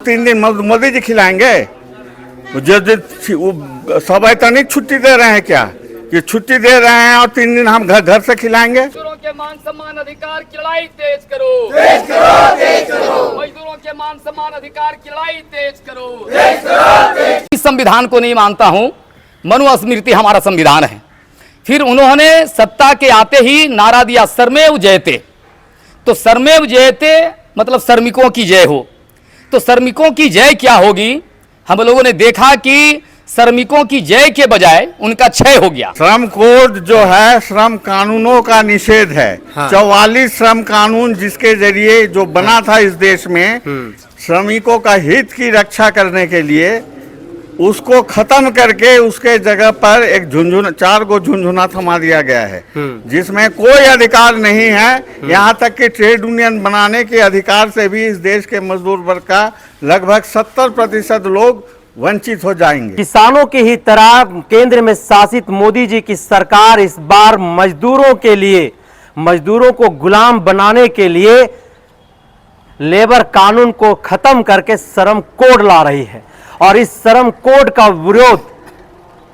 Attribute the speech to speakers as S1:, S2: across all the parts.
S1: 3 दिन मोदी जी खिलाएंगे? वो संवैधानिक छुट्टी दे रहे हैं क्या कि छुट्टी दे रहे हैं और 3 दिन हम घर से खिलाएंगे?
S2: मजदूरों के मान सम्मान अधिकार की लड़ाई तेज करो, तेज करो, तेज करो। मजदूरों के मान सम्मान अधिकार की लड़ाई तेज करो, तेज करो। इस संविधान को नहीं मानता हूं, मनुस्मृति हमारा संविधान है। फिर उन्होंने सत्ता के आते ही नारा दिया सर्वमेव जयते। तो सर्वमेव जयते मतलब श्रमिकों की जय हो। तो श्रमिकों की जय क्या होगी? हम लोगों ने देखा कि श्रमिकों की जय के बजाय उनका क्षय हो गया।
S1: श्रम कोड जो है श्रम कानूनों का निषेध है। हाँ। 44 श्रम कानून जिसके जरिए जो बना था इस देश में श्रमिकों का हित की रक्षा करने के लिए, उसको खत्म करके उसके जगह पर एक 4 गो झुनझुना थमा दिया गया है जिसमें कोई अधिकार नहीं है। यहाँ तक कि ट्रेड यूनियन बनाने के अधिकार से भी इस देश के मजदूर वर्ग का लगभग 70% लोग वंचित हो जाएंगे।
S3: किसानों की ही तरह केंद्र में शासित मोदी जी की सरकार इस बार मजदूरों के लिए, मजदूरों को गुलाम बनाने के लिए लेबर कानून को खत्म करके श्रम कोड ला रही है। और इस श्रम कोड का विरोध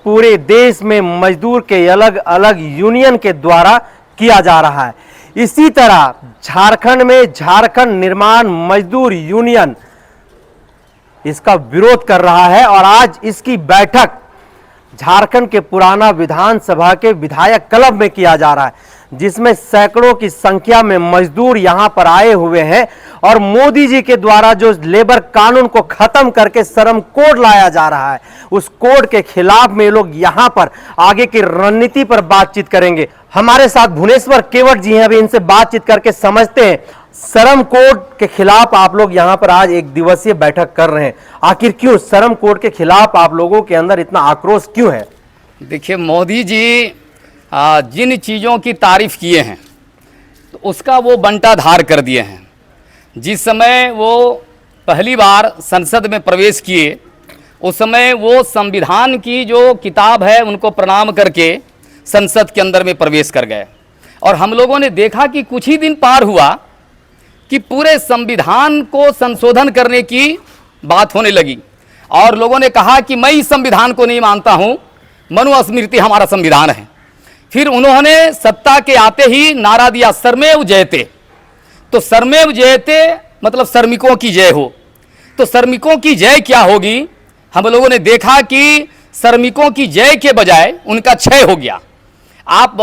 S3: पूरे देश में मजदूर के अलग अलग यूनियन के द्वारा किया जा रहा है। इसी तरह झारखंड में झारखंड निर्माण मजदूर यूनियन इसका विरोध कर रहा है और आज इसकी बैठक झारखंड के पुराना विधानसभा के विधायक क्लब में किया जा रहा है, जिसमें सैकड़ों की संख्या में मजदूर यहां पर आए हुए हैं। और मोदी जी के द्वारा जो लेबर कानून को खत्म करके श्रम कोड लाया जा रहा है, उस कोड के खिलाफ में लोग यहां पर आगे की रणनीति पर बातचीत करेंगे। हमारे साथ भुवनेश्वर केवट जी हैं, अभी इनसे बातचीत करके समझते हैं श्रम कोड के खिलाफ आप लोग यहां पर आज 1 दिवसीय बैठक कर रहे हैं। आखिर क्यों श्रम कोड के खिलाफ आप लोगों के अंदर इतना आक्रोश क्यों है?
S2: देखिए, मोदी जी जिन चीज़ों की तारीफ किए हैं तो उसका वो बंटाधार कर दिए हैं। जिस समय वो पहली बार संसद में प्रवेश किए उस समय वो संविधान की जो किताब है उनको प्रणाम करके संसद के अंदर में प्रवेश कर गए। और हम लोगों ने देखा कि कुछ ही दिन पार हुआ कि पूरे संविधान को संशोधन करने की बात होने लगी और लोगों ने कहा कि मैं इस संविधान को नहीं मानता हूं, मनुस्मृति हमारा संविधान है। फिर उन्होंने सत्ता के आते ही नारा दिया सर्वमेव जयते। तो सर्वमेव जयते मतलब श्रमिकों की जय हो। तो श्रमिकों की जय क्या होगी? हम लोगों ने देखा कि श्रमिकों की जय के बजाय उनका क्षय हो गया। आप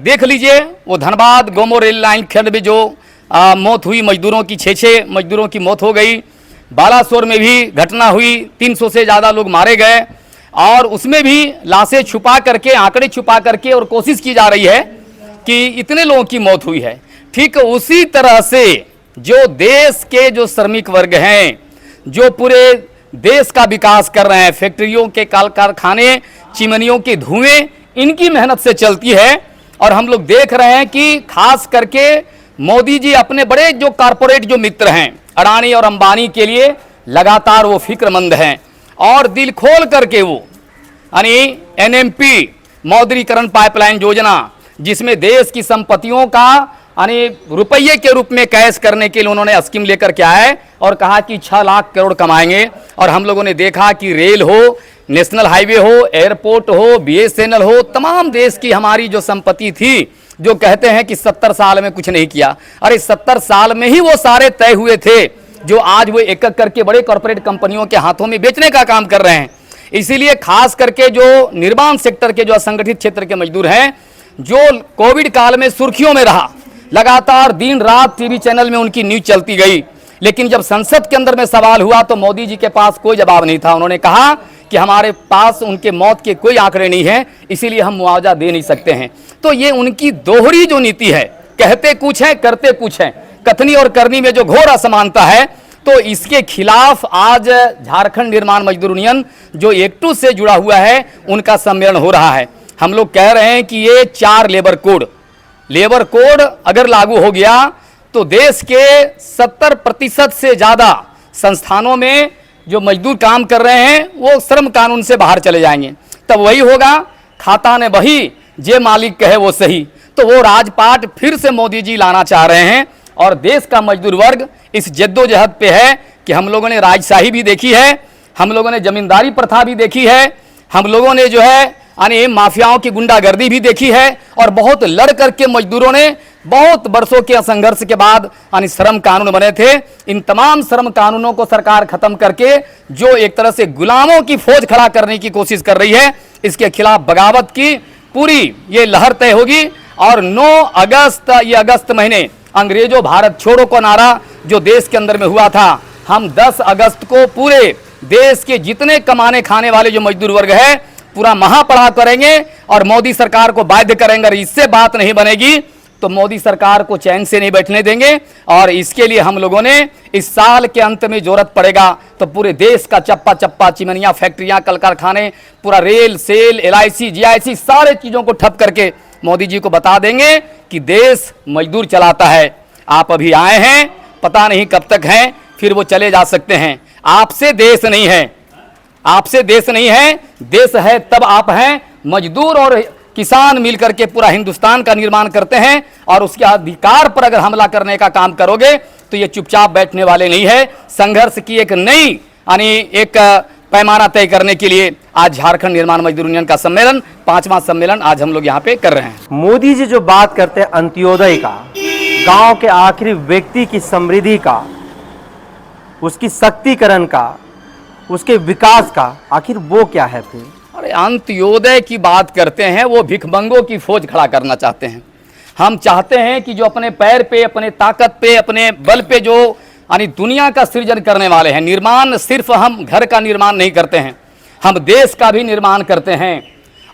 S2: देख लीजिए, वो धनबाद गोमो रेल लाइन खंड में जो मौत हुई मजदूरों की, 6 मजदूरों की मौत हो गई। बालासोर में भी घटना हुई, 300 से ज़्यादा लोग मारे गए और उसमें भी लाशें छुपा करके, आंकड़े छुपा करके और कोशिश की जा रही है कि इतने लोगों की मौत हुई है। ठीक उसी तरह से जो देश के जो श्रमिक वर्ग हैं, जो पूरे देश का विकास कर रहे हैं, फैक्ट्रियों के कारखाने, चिमनियों के धुएं, इनकी मेहनत से चलती है। और हम लोग देख रहे हैं कि खास करके मोदी जी अपने बड़े जो कारपोरेट जो मित्र हैं अडानी और अंबानी के लिए लगातार वो फिक्रमंद हैं और दिल खोल करके वो यानी एनएमपी मौद्रीकरण पाइपलाइन योजना, जिसमें देश की संपत्तियों का यानी रुपये के रूप में कैश करने के लिए उन्होंने स्कीम लेकर के आए और कहा कि 6 लाख करोड़ कमाएंगे। और हम लोगों ने देखा कि रेल हो, नेशनल हाईवे हो, एयरपोर्ट हो, बीएसएनएल हो, तमाम देश की हमारी जो संपत्ति थी, जो कहते हैं कि 70 साल में कुछ नहीं किया, अरे 70 साल में ही वो सारे तय हुए थे जो आज वो एक एक करके बड़े कॉर्पोरेट कंपनियों के हाथों में बेचने का काम कर रहे हैं। इसीलिए खास करके जो निर्माण सेक्टर के जो असंगठित क्षेत्र के मजदूर हैं, जो कोविड काल में सुर्खियों में रहा, लगातार दिन रात टीवी चैनल में उनकी न्यूज चलती गई, लेकिन जब संसद के अंदर में सवाल हुआ तो मोदी जी के पास कोई जवाब नहीं था। उन्होंने कहा कि हमारे पास उनके मौत के कोई आंकड़े नहीं हैं, इसीलिए हम मुआवजा दे नहीं सकते हैं। तो ये उनकी दोहरी जो नीति है, कहते कुछ है करते कुछ है, कथनी और करनी में जो घोर असमानता है, तो इसके खिलाफ आज झारखंड निर्माण मजदूर यूनियन जो एकटू से जुड़ा हुआ है उनका सम्मेलन हो रहा है। हम लोग कह रहे हैं कि ये 4 लेबर कोड अगर लागू हो गया तो देश के 70% से ज़्यादा संस्थानों में जो मजदूर काम कर रहे हैं वो श्रम कानून से बाहर चले जाएंगे। तब वही होगा, खाता ने बही जे मालिक कहे वो सही। तो वो राजपाट फिर से मोदी जी लाना चाह रहे हैं और देश का मजदूर वर्ग इस जद्दोजहद पे है कि हम लोगों ने राजशाही भी देखी है, हम लोगों ने जमींदारी प्रथा भी देखी है, हम लोगों ने जो है यानी माफियाओं की गुंडागर्दी भी देखी है, और बहुत लड़ करके मजदूरों ने बहुत वर्षों के संघर्ष के बाद यानी श्रम कानून बने थे। इन तमाम श्रम कानूनों को सरकार खत्म करके जो एक तरह से गुलामों की फौज खड़ा करने की कोशिश कर रही है, इसके खिलाफ बगावत की पूरी ये लहर तय होगी। और 9 अगस्त, ये अगस्त महीने अंग्रेजों भारत छोड़ो को नारा जो देश के अंदर में हुआ था, हम 10 अगस्त को पूरे देश के जितने कमाने खाने वाले जो मजदूर वर्ग है पूरा महापड़ाव करेंगे और मोदी सरकार को बाध्य करेंगे। और इससे बात नहीं बनेगी तो मोदी सरकार को चैन से नहीं बैठने देंगे। और इसके लिए हम लोगों ने इस साल के अंत में जरूरत पड़ेगा तो पूरे देश का चप्पा चप्पा, चिमनियां, फैक्ट्रियां, कल कारखाने, पूरा रेल, सेल, LIC, GIC सारे चीजों को ठप करके मोदी जी को बता देंगे कि देश मजदूर चलाता है। आप अभी आए हैं, पता नहीं कब तक हैं, फिर वो चले जा सकते हैं। आपसे देश नहीं है, आपसे देश नहीं है, देश है तब आप हैं। मजदूर और किसान मिलकर के पूरा हिंदुस्तान का निर्माण करते हैं, और उसके अधिकार पर अगर हमला करने का काम करोगे तो ये चुपचाप बैठने वाले नहीं है। संघर्ष की एक नई यानी एक पैमाना तय करने के लिए आज झारखंड निर्माण मजदूर यूनियन का सम्मेलन, 5वां सम्मेलन आज हम लोग यहाँ पे कर रहे हैं।
S3: मोदी जी जो बात करते हैं अंत्योदय का, गांव के आखिरी व्यक्ति की समृद्धि का, उसकी शक्तिकरण का, उसके विकास का, आखिर वो क्या है फिर?
S2: अरे अंत्योदय की बात करते हैं, वो भिखमंगों की फौज खड़ा करना चाहते हैं। हम चाहते हैं कि जो अपने पैर पे, अपने ताकत पे, अपने बल पे जो यानी दुनिया का सृजन करने वाले हैं, निर्माण सिर्फ हम घर का निर्माण नहीं करते हैं, हम देश का भी निर्माण करते हैं।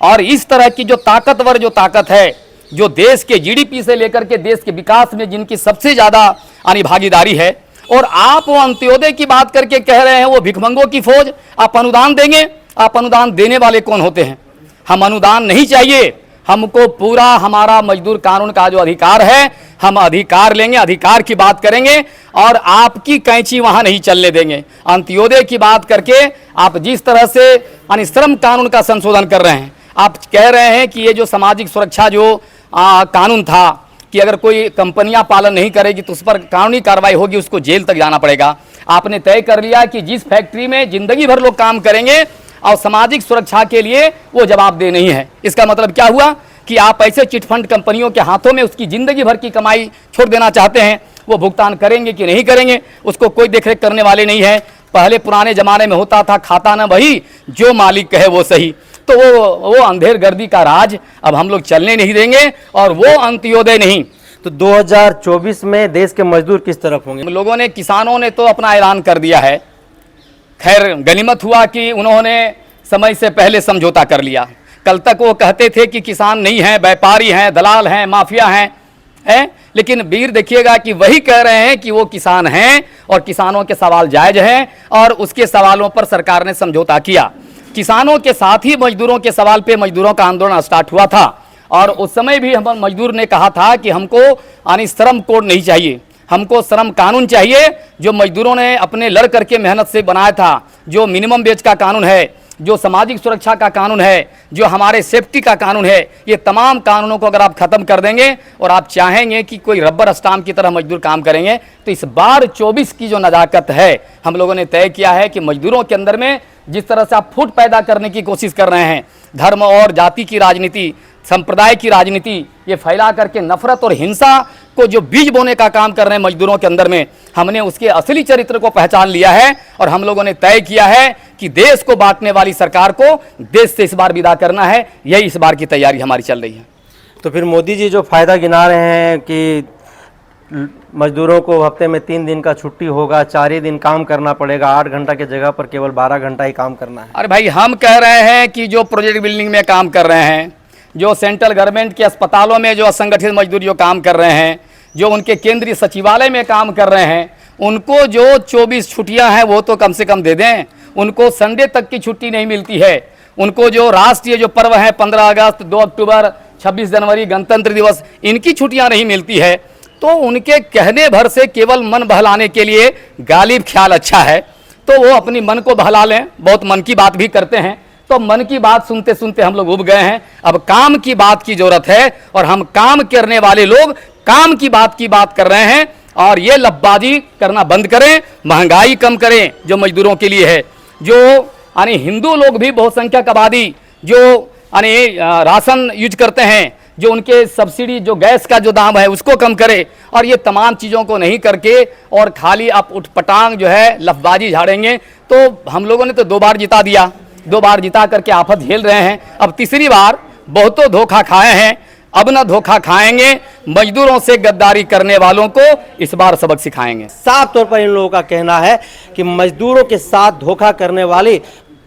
S2: और इस तरह की जो ताकतवर जो ताकत है, जो देश के GDP से लेकर के देश के विकास में जिनकी सबसे ज़्यादा यानी भागीदारी है, और आप वो अंत्योदय की बात करके कह रहे हैं वो भिखमंगों की फौज, आप अनुदान देंगे? आप अनुदान देने वाले कौन होते हैं? हम अनुदान नहीं चाहिए, हमको पूरा हमारा मजदूर कानून का जो अधिकार है हम अधिकार लेंगे, अधिकार की बात करेंगे और आपकी कैंची वहां नहीं चलने देंगे। अंत्योदय की बात करके आप जिस तरह से यानी श्रम कानून का संशोधन कर रहे हैं, आप कह रहे हैं कि ये जो सामाजिक सुरक्षा जो कानून था कि अगर कोई कंपनियां पालन नहीं करेगी तो उस पर कानूनी कार्रवाई होगी, उसको जेल तक जाना पड़ेगा। आपने तय कर लिया कि जिस फैक्ट्री में जिंदगी भर लोग काम करेंगे और सामाजिक सुरक्षा के लिए वो जवाबदेह नहीं है। इसका मतलब क्या हुआ कि आप ऐसे चिटफंड कंपनियों के हाथों में उसकी जिंदगी भर की कमाई छोड़ देना चाहते हैं। वो भुगतान करेंगे कि नहीं करेंगे उसको कोई देखरेख करने वाले नहीं है। पहले पुराने जमाने में होता था खाता ना वही जो मालिक कहे वो सही, तो वो अंधेर गर्दी का राज अब हम लोग चलने नहीं देंगे और वो अंत्योदय नहीं।
S3: तो 2024 में देश के मजदूर किस तरफ होंगे?
S2: हम लोगों ने, किसानों ने तो अपना ऐलान कर दिया है। खैर गनीमत हुआ कि उन्होंने समय से पहले समझौता कर लिया। कल तक वो कहते थे कि किसान नहीं हैं, व्यापारी हैं, दलाल हैं, माफिया हैं, लेकिन वीर देखिएगा कि वही कह रहे हैं कि वो किसान हैं और किसानों के सवाल जायज हैं और उसके सवालों पर सरकार ने समझौता किया। किसानों के साथ ही मजदूरों के सवाल पे मजदूरों का आंदोलन स्टार्ट हुआ था और उस समय भी हम मजदूर ने कहा था कि हमको यानी श्रम कोड नहीं चाहिए, हमको श्रम कानून चाहिए जो मजदूरों ने अपने लड़ करके मेहनत से बनाया था, जो मिनिमम वेज का कानून है, जो सामाजिक सुरक्षा का कानून है, जो हमारे सेफ्टी का कानून है। ये तमाम कानूनों को अगर आप खत्म कर देंगे और आप चाहेंगे कि कोई रबर स्टाम्प की तरह मजदूर काम करेंगे तो इस बार 24 की जो नज़ाकत है हम लोगों ने तय किया है कि मजदूरों के अंदर में जिस तरह से आप फूट पैदा करने की कोशिश कर रहे हैं, धर्म और जाति की राजनीति, संप्रदाय की राजनीति ये फैला करके नफरत और हिंसा को जो बीज बोने का काम कर रहे हैं मजदूरों के अंदर में, हमने उसके असली चरित्र को पहचान लिया है और हम लोगों ने तय किया है कि देश को बांटने वाली सरकार को देश से इस बार विदा करना है। यही इस बार की तैयारी हमारी चल रही है।
S3: तो फिर मोदी जी जो फायदा गिना रहे हैं कि मजदूरों को हफ्ते में 3 दिन का छुट्टी होगा, 4 ही दिन काम करना पड़ेगा, 8 घंटा की जगह पर केवल 12 घंटा ही काम करना है।
S2: अरे भाई हम कह रहे हैं कि जो प्रोजेक्ट बिल्डिंग में काम कर रहे हैं, जो सेंट्रल गवर्नमेंट के अस्पतालों में जो असंगठित मजदूर जो काम कर रहे हैं, जो उनके केंद्रीय सचिवालय में काम कर रहे हैं, उनको जो 24 छुट्टियां हैं वो तो कम से कम दे दें। उनको संडे तक की छुट्टी नहीं मिलती है। उनको जो राष्ट्रीय जो पर्व है 15 अगस्त, 2 अक्टूबर, 26 जनवरी, गणतंत्र दिवस, इनकी छुट्टियां नहीं मिलती है। तो उनके कहने भर से केवल मन बहलाने के लिए गालिब ख्याल अच्छा है तो वो अपनी मन को बहला लें। बहुत मन की बात भी करते हैं, तो मन की बात सुनते सुनते हम लोग उब गए हैं। अब काम की बात की जरूरत है और हम काम करने वाले लोग काम की बात कर रहे हैं। और ये लफबाजी करना बंद करें, महंगाई कम करें जो मजदूरों के लिए है। जो यानी हिंदू लोग भी बहुसंख्यक आबादी जो यानी राशन यूज करते हैं, जो उनके सब्सिडी जो गैस का जो दाम है उसको कम करे, और ये तमाम चीज़ों को नहीं करके और खाली आप उठपटांग जो है लफबाजी झाड़ेंगे तो हम लोगों ने तो 2 बार जिता दिया, 2 बार जिता करके आफत झेल रहे हैं। अब तीसरी बार बहुतों धोखा खाए हैं, अब ना धोखा खाएंगे। मजदूरों से गद्दारी करने वालों को इस बार सबक सिखाएंगे।
S3: साफ तौर पर इन लोगों का कहना है कि मजदूरों के साथ धोखा करने वाली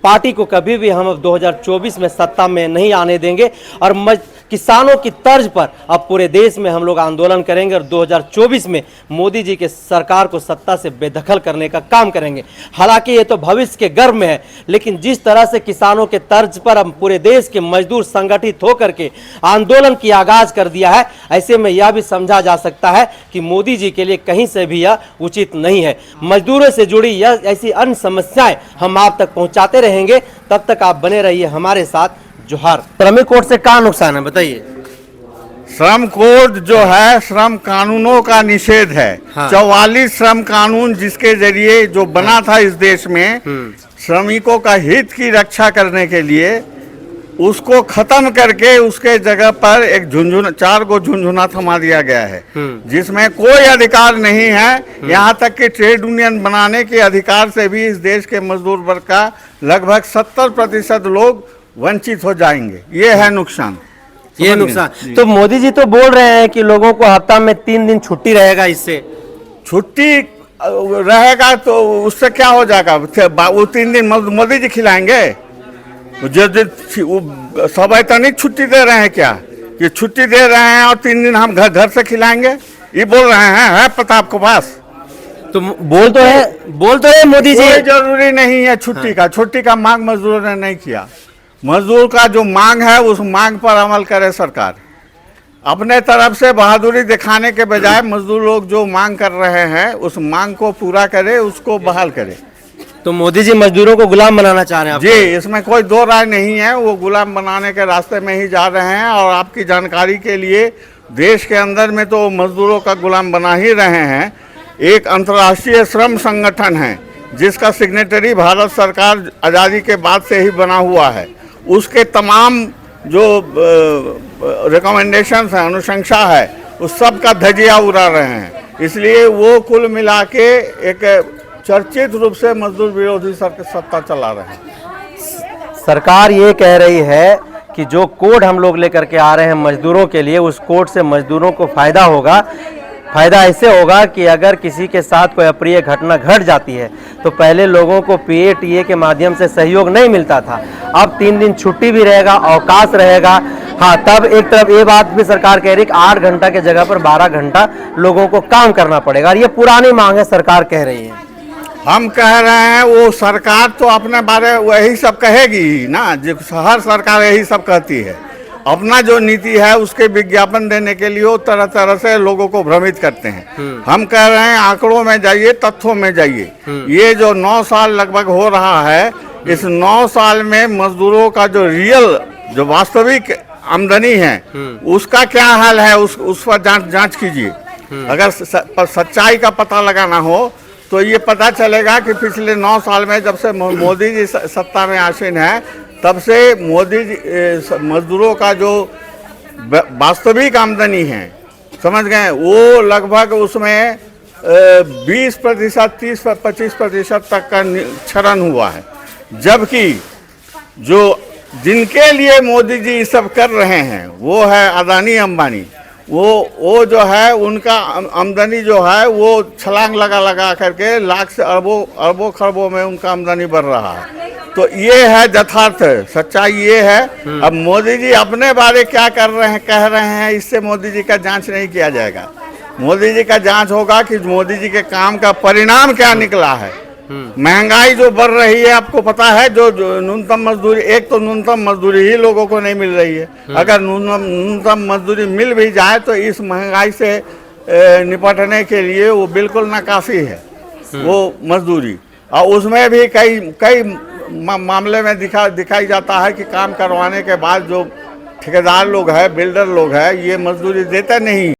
S3: पार्टी को कभी भी हम अब 2024 में सत्ता में नहीं आने देंगे और किसानों की तर्ज पर अब पूरे देश में हम लोग आंदोलन करेंगे और 2024 में मोदी जी के सरकार को सत्ता से बेदखल करने का काम करेंगे। हालांकि ये तो भविष्य के गर्भ में है, लेकिन जिस तरह से किसानों के तर्ज पर अब पूरे देश के मजदूर संगठित होकर के आंदोलन की आगाज कर दिया है, ऐसे में यह भी समझा जा सकता है कि मोदी जी के लिए कहीं से भी यह उचित नहीं है। मजदूरों से जुड़ी यह ऐसी अन्य समस्याएं हम आप तक पहुंचाते रहेंगे, तब तक आप बने रहिए हमारे साथ। जोहार। श्रमिक कोड से क्या नुकसान है बताइए?
S1: श्रम कोड जो है श्रम कानूनों का निषेध है।
S3: हाँ।
S1: 44 श्रम कानून जिसके जरिए जो बना था इस देश में श्रमिकों का हित की रक्षा करने के लिए, उसको खत्म करके उसके जगह पर एक 4 को झुंझुना थमा दिया गया है, जिसमें कोई अधिकार नहीं है। यहाँ तक कि ट्रेड यूनियन बनाने के अधिकार से भी इस देश के मजदूर वर्ग का लगभग 70% लोग वंचित हो जाएंगे। ये है नुकसान।
S3: ये नुकसान तो मोदी जी तो बोल रहे हैं कि लोगों को हफ्ता में 3 दिन छुट्टी रहेगा। इससे छुट्टी
S1: रहेगा तो उससे क्या हो जाएगा? वो 3 दिन मोदी जी खिलाएंगे? जो सब इतनी छुट्टी दे रहे हैं क्या कि छुट्टी दे रहे हैं और 3 दिन हम घर से खिलाएंगे? ये बोल रहे हैं, है पता आपको पास?
S3: तो बोल तो है मोदी जी।
S1: कोई जरूरी नहीं है छुट्टी का। छुट्टी का मांग मजदूरों ने नहीं किया। मजदूर का जो मांग है उस मांग पर अमल करे सरकार। अपने तरफ से बहादुरी दिखाने के बजाय मजदूर लोग जो मांग कर रहे हैं उस मांग को पूरा करे, उसको बहाल करे।
S3: तो मोदी जी मजदूरों को गुलाम बनाना चाह रहे हैं?
S1: जी, इसमें कोई दो राय नहीं है। वो गुलाम बनाने के रास्ते में ही जा रहे हैं। और आपकी जानकारी के लिए देश के अंदर में तो मजदूरों का गुलाम बना ही रहे हैं। एक अंतर्राष्ट्रीय श्रम संगठन है जिसका सिग्नेटरी भारत सरकार आज़ादी के बाद से ही बना हुआ है। उसके तमाम जो रिकमेंडेशंस हैं, अनुशंसा है, उस सब का धजिया उड़ा रहे हैं। इसलिए वो कुल मिला के एक चर्चित रूप से मजदूर विरोधी सत्ता चला रहे हैं।
S3: सरकार ये कह रही है कि जो कोड हम लोग लेकर के आ रहे हैं मजदूरों के लिए, उस कोड से मजदूरों को फायदा होगा। फायदा ऐसे होगा कि अगर किसी के साथ कोई अप्रिय घटना घट जाती है तो पहले लोगों को PATA के माध्यम से सहयोग नहीं मिलता था। अब 3 दिन छुट्टी भी रहेगा, अवकाश रहेगा। हाँ, तब एक तरफ ये बात भी सरकार कह रही है कि 8 घंटा के जगह पर 12 घंटा लोगों को काम करना पड़ेगा। और ये पुरानी मांग है, सरकार कह रही है।
S1: हम कह रहे हैं वो सरकार तो अपने बारे वही सब कहेगी ना, जो हर सरकार यही सब कहती है। अपना जो नीति है उसके विज्ञापन देने के लिए वो तरह तरह से लोगों को भ्रमित करते हैं। हम कह रहे हैं आंकड़ों में जाइए, तथ्यों में जाइए। ये जो 9 साल लगभग हो रहा है, इस 9 साल में मजदूरों का जो रियल जो वास्तविक आमदनी है उसका क्या हाल है, उस पर जांच कीजिए। अगर सच्चाई का पता लगाना हो तो ये पता चलेगा कि पिछले 9 साल में जब से मोदी जी सत्ता में आसीन है तब से मोदी जी मजदूरों का जो वास्तविक आमदनी है, समझ गए, वो लगभग उसमें 20%, 30-25% तक का क्षरण हुआ है। जबकि जो जिनके लिए मोदी जी ये सब कर रहे हैं वो है अदानी अंबानी। वो जो है उनका आमदनी जो है वो छलांग लगा करके लाख से अरबों खरबों में उनका आमदनी बढ़ रहा है। तो ये है यथार्थ सच्चाई, ये है। अब मोदी जी अपने बारे क्या कर रहे हैं, कह रहे हैं, इससे मोदी जी का जांच नहीं किया जाएगा। मोदी जी का जांच होगा कि मोदी जी के काम का परिणाम क्या निकला है। महंगाई जो बढ़ रही है, आपको पता है, जो न्यूनतम मजदूरी, एक तो न्यूनतम मजदूरी ही लोगों को नहीं मिल रही है। अगर न्यूनतम मजदूरी मिल भी जाए तो इस महंगाई से निपटने के लिए वो बिल्कुल नाकाफी है वो मजदूरी। और उसमें भी कई मामले में दिखाई जाता है कि काम करवाने के बाद जो ठेकेदार लोग हैं, बिल्डर लोग हैं, ये मजदूरी देते नहीं।